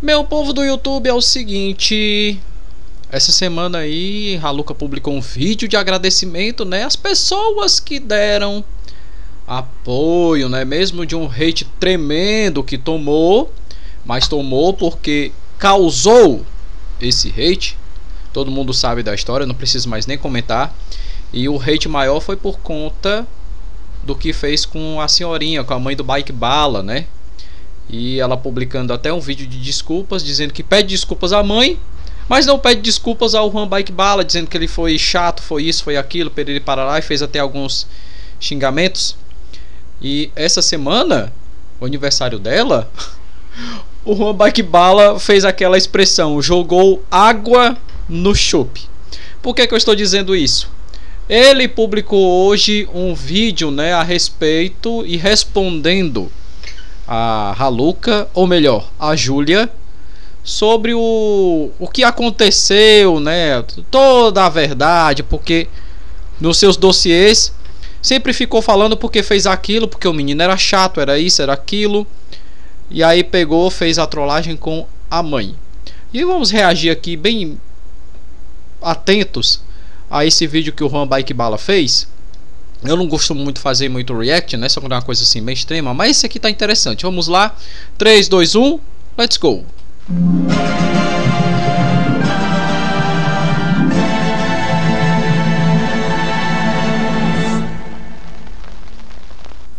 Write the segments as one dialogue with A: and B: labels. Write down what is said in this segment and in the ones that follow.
A: Meu povo do YouTube, é o seguinte, essa semana aí Raluca publicou um vídeo de agradecimento, né, às pessoas que deram apoio, né, mesmo de um hate tremendo que tomou, mas tomou porque causou esse hate. Todo mundo sabe da história, não preciso mais nem comentar. E o hate maior foi por conta do que fez com a senhorinha, com a mãe do Bike Bala, né? E ela publicando até um vídeo de desculpas, dizendo que pede desculpas à mãe, mas não pede desculpas ao Juan Bike Bala, dizendo que ele foi chato, foi isso, foi aquilo, perere para lá, e fez até alguns xingamentos. E essa semana, o aniversário dela, o Juan Bike Bala fez aquela expressão, jogou água no chope. Por que eu estou dizendo isso? Ele publicou hoje um vídeo, né, a respeito e respondendo a Raluca, ou melhor, a Júlia, sobre o que aconteceu, né, toda a verdade, porque nos seus dossiês sempre ficou falando porque fez aquilo, porque o menino era chato, era isso, era aquilo, e aí pegou, fez a trollagem com a mãe. E vamos reagir aqui bem atentos a esse vídeo que o Juan Bike Bala fez. Eu não costumo muito fazer muito react, né? Só quando é uma coisa assim bem extrema. Mas esse aqui tá interessante. Vamos lá. 3, 2, 1. Let's go.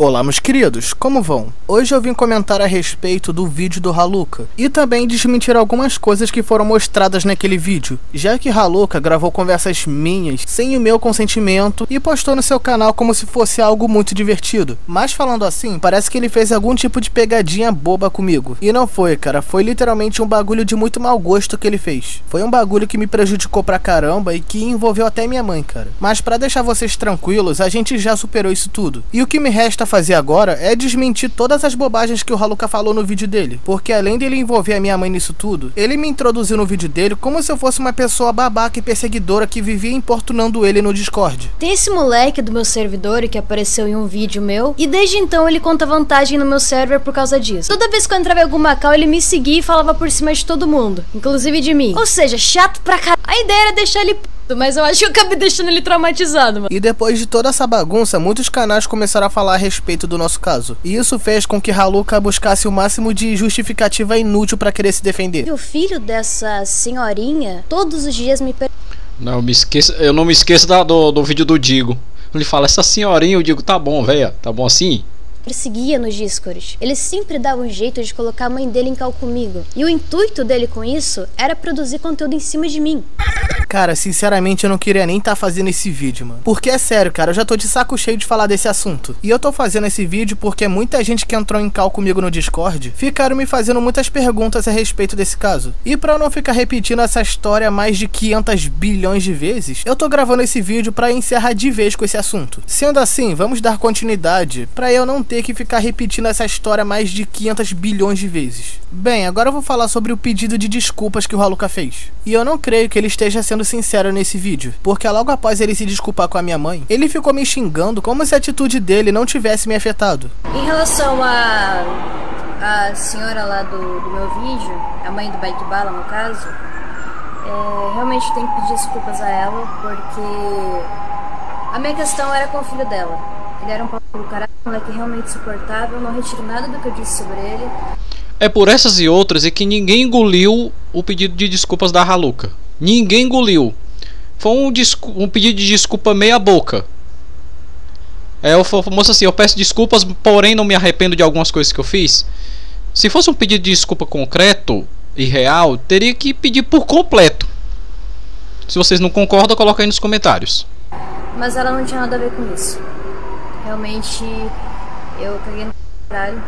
B: Olá, meus queridos, como vão? Hoje eu vim comentar a respeito do vídeo do Raluca e também desmentir algumas coisas que foram mostradas naquele vídeo, já que Raluca gravou conversas minhas sem o meu consentimento e postou no seu canal como se fosse algo muito divertido. Mas falando assim, parece que ele fez algum tipo de pegadinha boba comigo. E não foi, cara, foi literalmente um bagulho de muito mau gosto que ele fez. Foi um bagulho que me prejudicou pra caramba e que envolveu até minha mãe, cara. Mas pra deixar vocês tranquilos, a gente já superou isso tudo. E o que me resta fazer agora é desmentir todas as bobagens que o Raluca falou no vídeo dele, porque além dele envolver a minha mãe nisso tudo, ele me introduziu no vídeo dele como se eu fosse uma pessoa babaca e perseguidora que vivia importunando ele no Discord.
C: Tem esse moleque do meu servidor que apareceu em um vídeo meu, e desde então ele conta vantagem no meu server por causa disso. Toda vez que eu entrava em alguma call, ele me seguia e falava por cima de todo mundo, inclusive de mim. Ou seja, chato pra caralho. A ideia era deixar ele mas eu acho que eu acabei deixando ele traumatizado, mano.
B: E depois de toda essa bagunça, muitos canais começaram a falar a respeito do nosso caso. E isso fez com que Raluca buscasse o máximo de justificativa inútil pra querer se defender.
C: E o filho dessa senhorinha, todos os dias me
A: Não, eu não me esqueço do vídeo do Digo. Ele fala, essa senhorinha, eu digo, tá bom, velho, tá bom assim?
C: perseguia no Discord. Ele sempre dava um jeito de colocar a mãe dele em cal comigo. E o intuito dele com isso era produzir conteúdo em cima de mim.
B: Cara, sinceramente eu não queria nem estar fazendo esse vídeo, mano. Porque é sério, cara, eu já tô de saco cheio de falar desse assunto. E eu tô fazendo esse vídeo porque muita gente que entrou em cal comigo no Discord ficaram me fazendo muitas perguntas a respeito desse caso. E pra eu não ficar repetindo essa história mais de 500 bilhões de vezes, eu tô gravando esse vídeo pra encerrar de vez com esse assunto. Sendo assim, vamos dar continuidade pra eu não ter que ficar repetindo essa história mais de 500 bilhões de vezes. Bem, agora eu vou falar sobre o pedido de desculpas que o Raluca fez. E eu não creio que ele esteja sendo sincero nesse vídeo, porque logo após ele se desculpar com a minha mãe, ele ficou me xingando como se a atitude dele não tivesse me afetado.
C: Em relação a senhora lá do meu vídeo, a mãe do Bike Bala no caso, realmente tem que pedir desculpas a ela, porque a minha questão era com o filho dela. Ele era um pau do caralho, um moleque realmente insuportável, não retiro nada do que eu disse sobre ele.
A: É por essas e outras é que ninguém engoliu o pedido de desculpas da Raluca. Ninguém engoliu. Foi um pedido de desculpa meia boca. Eu famoso assim, eu peço desculpas, porém não me arrependo de algumas coisas que eu fiz. Se fosse um pedido de desculpa concreto e real, teria que pedir por completo. Se vocês não concordam, coloca aí nos comentários.
C: Mas ela não tinha nada a ver com isso. Realmente, eu caguei no caralho.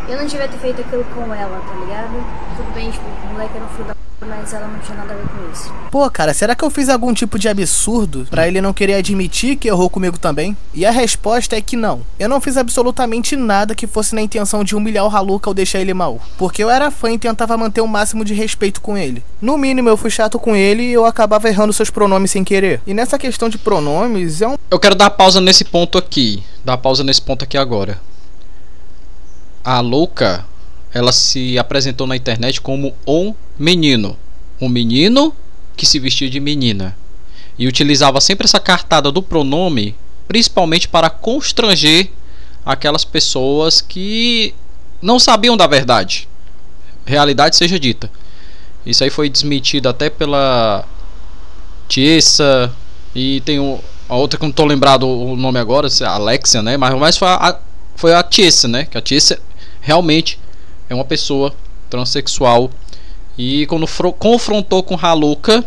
C: Eu não devia ter feito aquilo com ela, tá ligado? Tudo bem, tipo, o moleque era um filho da p, mas ela não tinha nada a ver com isso.
B: Pô, cara, será que eu fiz algum tipo de absurdo pra ele não querer admitir que errou comigo também? E a resposta é que não. Eu não fiz absolutamente nada que fosse na intenção de humilhar o Raluca ou deixar ele mal. Porque eu era fã e tentava manter o máximo de respeito com ele. No mínimo, eu fui chato com ele e eu acabava errando seus pronomes sem querer. E nessa questão de pronomes,
A: Eu quero dar pausa nesse ponto aqui. Dar pausa nesse ponto aqui agora. A Luca ela se apresentou na internet como um menino que se vestia de menina, e utilizava sempre essa cartada do pronome, principalmente para constranger aquelas pessoas que não sabiam da verdade. Realidade seja dita. Isso aí foi desmentido até pela Tiesa, e tem a outra que não tô lembrado o nome agora, a Alexia, né? Mas foi a Tiesa, né? Que a Tiesa realmente é uma pessoa transexual. E quando confrontou com Haluka,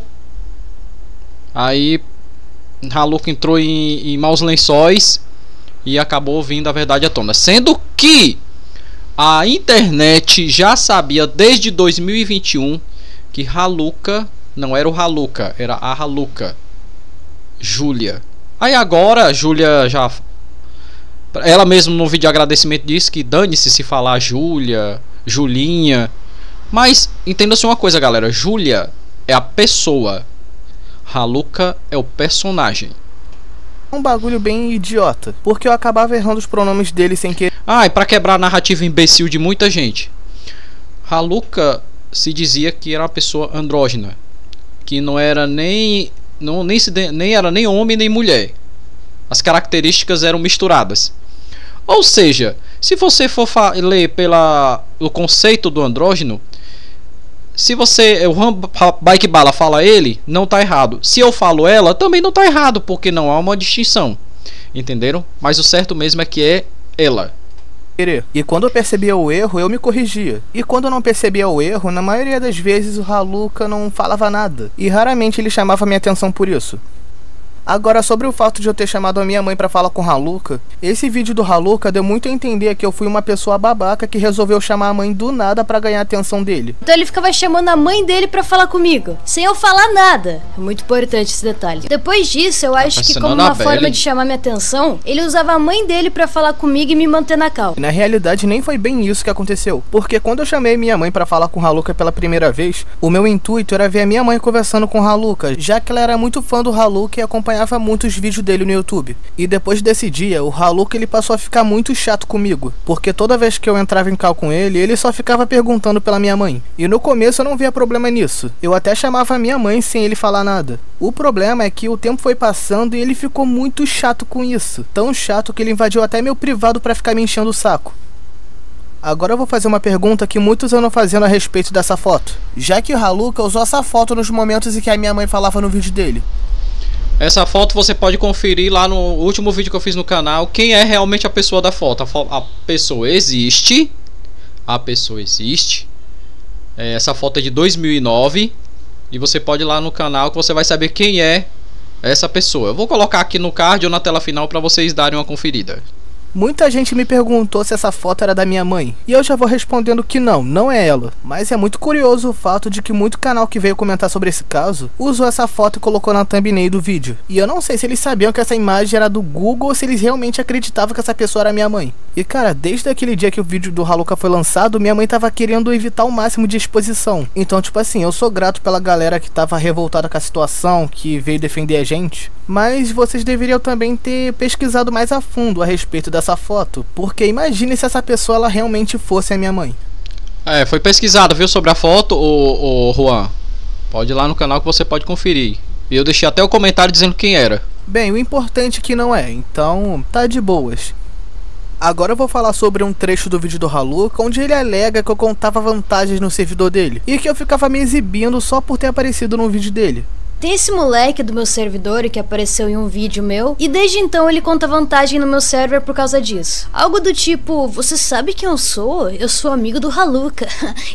A: aí Haluka entrou em maus lençóis e acabou vindo a verdade à tona. Sendo que a internet já sabia desde 2021 que Haluka não era o Haluka, era a Haluka, Júlia. Aí agora a Júlia já... Ela mesma no vídeo de agradecimento disse que dane-se se falar Júlia, Julinha. Mas entenda-se uma coisa, galera. Júlia é a pessoa, Haluka é o personagem.
B: Um bagulho bem idiota, porque eu acabava errando os pronomes dele sem querer.
A: E pra quebrar a narrativa imbecil de muita gente, Haluka se dizia que era uma pessoa andrógena, que não era nem era nem homem nem mulher. As características eram misturadas. Ou seja, se você for ler o conceito do andrógeno, se o Bike Bala fala ele, não tá errado. Se eu falo ela, também não tá errado, porque não há uma distinção. Entenderam? Mas o certo mesmo é que é ela.
B: E quando eu percebia o erro, eu me corrigia. E quando eu não percebia o erro, na maioria das vezes o Haluka não falava nada. E raramente ele chamava minha atenção por isso. Agora, sobre o fato de eu ter chamado a minha mãe pra falar com o Haluka, esse vídeo do Haluka deu muito a entender que eu fui uma pessoa babaca que resolveu chamar a mãe do nada pra ganhar a atenção dele.
C: Então ele ficava chamando a mãe dele pra falar comigo, sem eu falar nada. É muito importante esse detalhe. Depois disso, eu acho que como uma forma de chamar minha atenção, ele usava a mãe dele pra falar comigo e me manter na calma.
B: E na realidade, nem foi bem isso que aconteceu. Porque quando eu chamei minha mãe pra falar com o Haluka pela primeira vez, o meu intuito era ver a minha mãe conversando com o Haluka, já que ela era muito fã do Haluka e acompanhava muitos vídeos dele no YouTube. E depois desse dia, o Haluka ele passou a ficar muito chato comigo, porque toda vez que eu entrava em cal com ele só ficava perguntando pela minha mãe. E no começo eu não via problema nisso. Eu até chamava a minha mãe sem ele falar nada. O problema é que o tempo foi passando e ele ficou muito chato com isso. Tão chato que ele invadiu até meu privado pra ficar me enchendo o saco. Agora eu vou fazer uma pergunta que muitos andam fazendo a respeito dessa foto. Já que o Haluka usou essa foto nos momentos em que a minha mãe falava no vídeo dele.
A: Essa foto você pode conferir lá no último vídeo que eu fiz no canal. Quem é realmente a pessoa da foto? A pessoa existe. A pessoa existe. Essa foto é de 2009. E você pode ir lá no canal que você vai saber quem é essa pessoa. Eu vou colocar aqui no card ou na tela final para vocês darem uma conferida.
B: Muita gente me perguntou se essa foto era da minha mãe, e eu já vou respondendo que não é ela. Mas é muito curioso o fato de que muito canal que veio comentar sobre esse caso usou essa foto e colocou na thumbnail do vídeo. E eu não sei se eles sabiam que essa imagem era do Google ou se eles realmente acreditavam que essa pessoa era minha mãe. E cara, desde aquele dia que o vídeo do Haluka foi lançado, minha mãe tava querendo evitar o máximo de exposição. Então tipo assim, eu sou grato pela galera que tava revoltada com a situação, que veio defender a gente. Mas vocês deveriam também ter pesquisado mais a fundo a respeito dessa foto, porque imagine se essa pessoa ela realmente fosse a minha mãe.
A: Foi pesquisado, viu, sobre a foto, o Juan. Pode ir lá no canal que você pode conferir. E eu deixei até o comentário dizendo quem era.
B: Bem, o importante é que não é, então tá de boas. Agora eu vou falar sobre um trecho do vídeo do Haluka, onde ele alega que eu contava vantagens no servidor dele, e que eu ficava me exibindo só por ter aparecido no vídeo dele.
C: Tem esse moleque do meu servidor que apareceu em um vídeo meu, e desde então ele conta vantagem no meu server por causa disso. Algo do tipo, você sabe quem eu sou? Eu sou amigo do Haluka.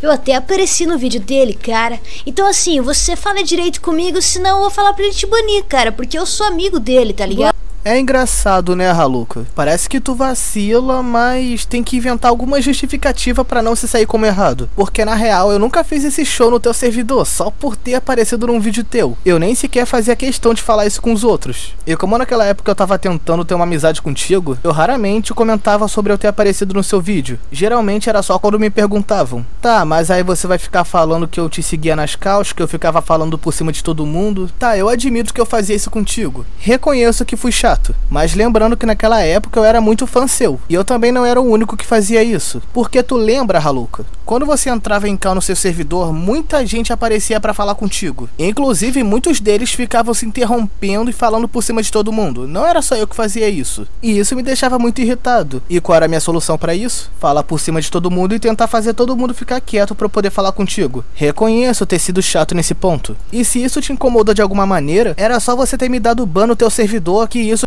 C: Eu até apareci no vídeo dele, cara. Então assim, você fala direito comigo, senão eu vou falar pra ele te banir, cara, porque eu sou amigo dele, tá ligado?
B: É engraçado, né, Haluka? Parece que tu vacila, mas tem que inventar alguma justificativa pra não se sair como errado. Porque na real, eu nunca fiz esse show no teu servidor, só por ter aparecido num vídeo teu. Eu nem sequer fazia questão de falar isso com os outros. E como naquela época eu tava tentando ter uma amizade contigo, eu raramente comentava sobre eu ter aparecido no seu vídeo. Geralmente era só quando me perguntavam. Tá, mas aí você vai ficar falando que eu te seguia nas calças, que eu ficava falando por cima de todo mundo. Tá, eu admito que eu fazia isso contigo. Reconheço que fui chato. chato. Mas lembrando que naquela época eu era muito fã seu. E eu também não era o único que fazia isso. Porque tu lembra, Haluka? Quando você entrava em call no seu servidor, muita gente aparecia pra falar contigo. Inclusive, muitos deles ficavam se interrompendo e falando por cima de todo mundo. Não era só eu que fazia isso. E isso me deixava muito irritado. E qual era a minha solução pra isso? Falar por cima de todo mundo e tentar fazer todo mundo ficar quieto pra eu poder falar contigo. Reconheço ter sido chato nesse ponto. E se isso te incomodou de alguma maneira, era só você ter me dado ban no teu servidor, que isso...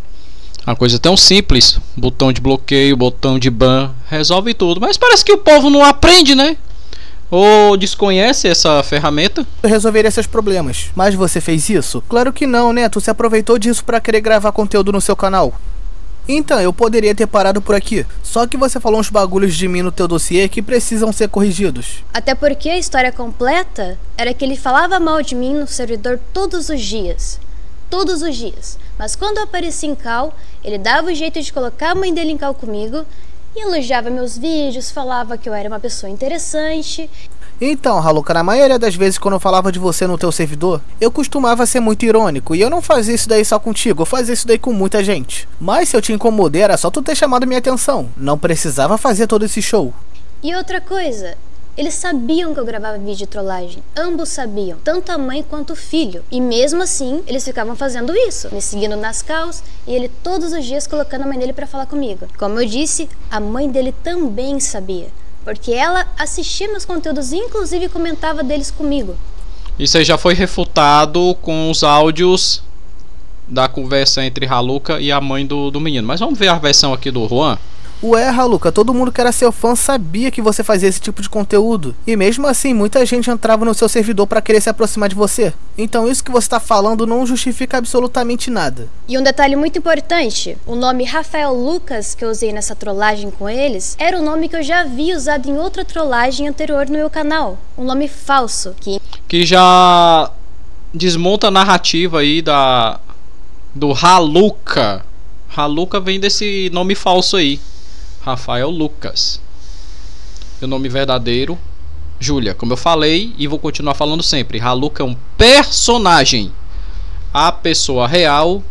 A: Uma coisa tão simples, botão de bloqueio, botão de ban, resolve tudo. Mas parece que o povo não aprende, né? Ou desconhece essa ferramenta?
B: Resolveria seus problemas. Mas você fez isso? Claro que não, né? Tu se aproveitou disso pra querer gravar conteúdo no seu canal. Então, eu poderia ter parado por aqui. Só que você falou uns bagulhos de mim no teu dossiê que precisam ser corrigidos.
C: Até porque a história completa era que ele falava mal de mim no servidor todos os dias. Todos os dias. Mas quando eu aparecia em call, ele dava o jeito de colocar a mãe dele em call comigo e elogiava meus vídeos, falava que eu era uma pessoa interessante.
B: Então, Haluka, na maioria das vezes quando eu falava de você no teu servidor, eu costumava ser muito irônico, e eu não fazia isso daí só contigo, eu fazia isso daí com muita gente. Mas se eu te incomodei, era só tu ter chamado minha atenção, não precisava fazer todo esse show.
C: E outra coisa, eles sabiam que eu gravava vídeo de trollagem, ambos sabiam, tanto a mãe quanto o filho. E mesmo assim, eles ficavam fazendo isso, me seguindo nas calls, e ele todos os dias colocando a mãe dele pra falar comigo. Como eu disse, a mãe dele também sabia. Porque ela assistia meus conteúdos e inclusive comentava deles comigo.
A: Isso aí já foi refutado com os áudios da conversa entre Haluka e a mãe do menino. Mas vamos ver a versão aqui do Juan.
B: Ué, Haluka, todo mundo que era seu fã sabia que você fazia esse tipo de conteúdo. E mesmo assim, muita gente entrava no seu servidor pra querer se aproximar de você. Então isso que você tá falando não justifica absolutamente nada.
C: E um detalhe muito importante, o nome Rafael Lucas que eu usei nessa trollagem com eles, era o nome que eu já havia usado em outra trollagem anterior no meu canal. Um nome falso.
A: Que já desmonta a narrativa aí do Haluka. Haluka vem desse nome falso aí. Rafael Lucas. Meu nome verdadeiro, Júlia. Como eu falei e vou continuar falando sempre, Haluka é um personagem. A pessoa real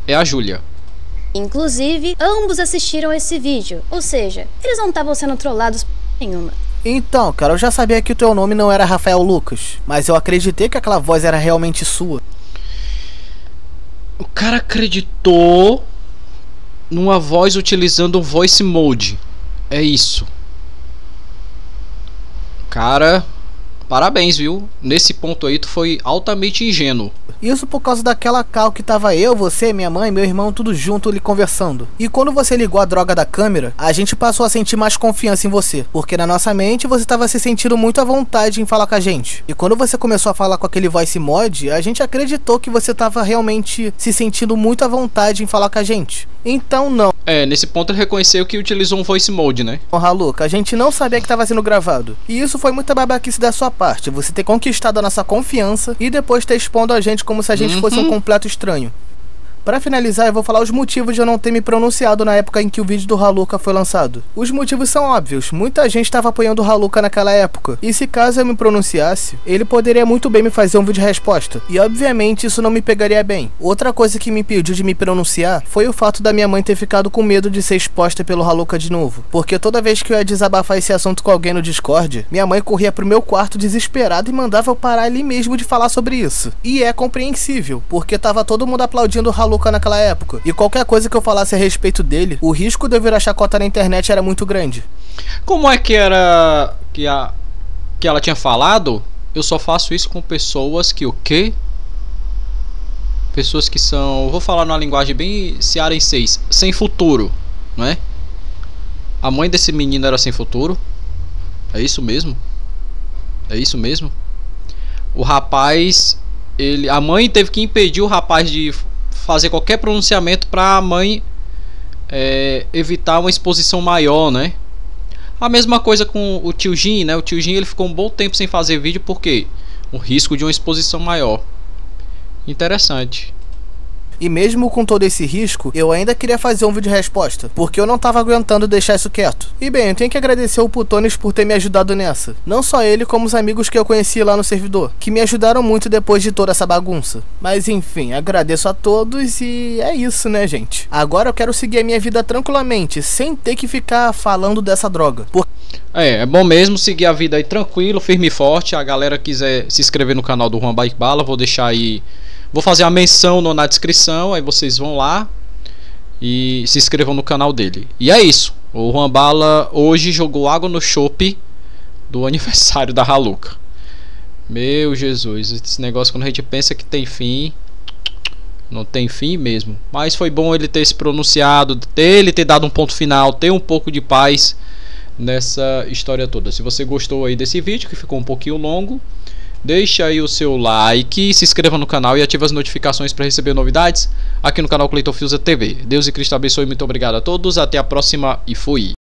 A: é a Júlia.
C: Inclusive, ambos assistiram esse vídeo. Ou seja, eles não estavam sendo trollados por nenhuma.
B: Então, cara, eu já sabia que o teu nome não era Rafael Lucas, mas eu acreditei que aquela voz era realmente sua.
A: O cara acreditou numa voz utilizando o voice mode. É isso. Cara, parabéns, viu? Nesse ponto aí tu foi altamente ingênuo.
B: Isso por causa daquela call que tava eu, você, minha mãe, meu irmão, tudo junto ali conversando. E quando você ligou a droga da câmera, a gente passou a sentir mais confiança em você. Porque na nossa mente você tava se sentindo muito à vontade em falar com a gente. E quando você começou a falar com aquele voice mod, a gente acreditou que você tava realmente se sentindo muito à vontade em falar com a gente. Então não.
A: É, nesse ponto ele reconheceu que utilizou um voice mode, né?
B: Haluka, a gente não sabia que tava sendo gravado. E isso foi muita babaquice da sua parte. Você ter conquistado a nossa confiança e depois ter expondo a gente como se a gente fosse um completo estranho. Pra finalizar, eu vou falar os motivos de eu não ter me pronunciado na época em que o vídeo do Haluka foi lançado. Os motivos são óbvios, muita gente estava apoiando o Haluka naquela época, e se caso eu me pronunciasse, ele poderia muito bem me fazer um vídeo de resposta, e obviamente isso não me pegaria bem. Outra coisa que me impediu de me pronunciar foi o fato da minha mãe ter ficado com medo de ser exposta pelo Haluka de novo, porque toda vez que eu ia desabafar esse assunto com alguém no Discord, minha mãe corria pro meu quarto desesperada e mandava eu parar ali mesmo de falar sobre isso. E é compreensível, porque tava todo mundo aplaudindo o Haluka naquela época, e qualquer coisa que eu falasse a respeito dele, o risco de eu virar chacota na internet era muito grande.
A: Como é que era que ela tinha falado? Eu só faço isso com pessoas que o quê? Pessoas que são, vou falar numa linguagem bem cearenseis, sem futuro, não é? A mãe desse menino era sem futuro? É isso mesmo? É isso mesmo? O rapaz, a mãe teve que impedir o rapaz de fazer qualquer pronunciamento para a mãe evitar uma exposição maior, né? A mesma coisa com o tio Jin, né? O tio Jin ele ficou um bom tempo sem fazer vídeo porque o risco de uma exposição maior. Interessante.
B: E mesmo com todo esse risco, eu ainda queria fazer um vídeo resposta, porque eu não tava aguentando deixar isso quieto. E bem, eu tenho que agradecer ao Putones por ter me ajudado nessa. Não só ele, como os amigos que eu conheci lá no servidor, que me ajudaram muito depois de toda essa bagunça. Mas enfim, agradeço a todos e é isso, né, gente? Agora eu quero seguir a minha vida tranquilamente, sem ter que ficar falando dessa droga.
A: É bom mesmo seguir a vida aí tranquilo, firme e forte. A galera quiser se inscrever no canal do Juan Bike Bala, vou deixar aí, vou fazer a menção na descrição, aí vocês vão lá e se inscrevam no canal dele. E é isso, o Juan Bala hoje jogou água no chope do aniversário da Haluca. Meu Jesus, esse negócio quando a gente pensa que tem fim, não tem fim mesmo. Mas foi bom ele ter se pronunciado, ele ter dado um ponto final, ter um pouco de paz nessa história toda. Se você gostou aí desse vídeo, que ficou um pouquinho longo, deixa aí o seu like, se inscreva no canal e ative as notificações para receber novidades aqui no canal Cleiton Fiuza TV. Deus e Cristo abençoe, muito obrigado a todos, até a próxima e fui!